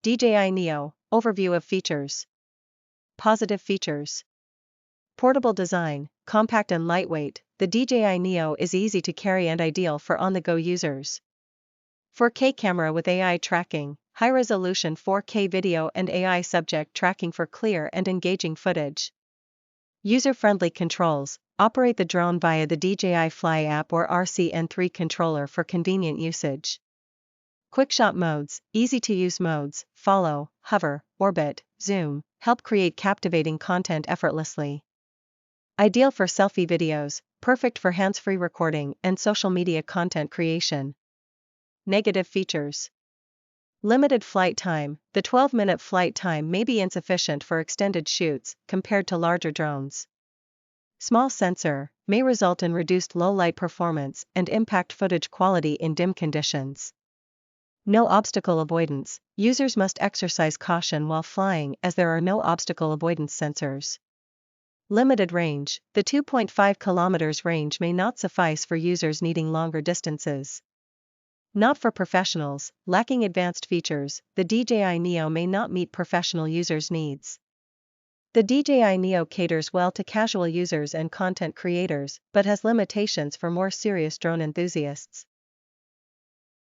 DJI Neo, Overview of Features. Positive features. Portable design, compact and lightweight, the DJI Neo is easy to carry and ideal for on-the-go users. 4K camera with AI tracking, high-resolution 4K video and AI subject tracking for clear and engaging footage. User-friendly controls, operate the drone via the DJI Fly app or RCN3 controller for convenient usage. Quickshot modes, easy-to-use modes, follow, hover, orbit, zoom, help create captivating content effortlessly. Ideal for selfie videos, perfect for hands-free recording and social media content creation. Negative features. Limited flight time, the 12-minute flight time may be insufficient for extended shoots compared to larger drones. Small sensor, may result in reduced low-light performance and impact footage quality in dim conditions. No obstacle avoidance, users must exercise caution while flying as there are no obstacle avoidance sensors. Limited range, the 2.5 km range may not suffice for users needing longer distances. Not for professionals, lacking advanced features, the DJI Neo may not meet professional users' needs. The DJI Neo caters well to casual users and content creators, but has limitations for more serious drone enthusiasts.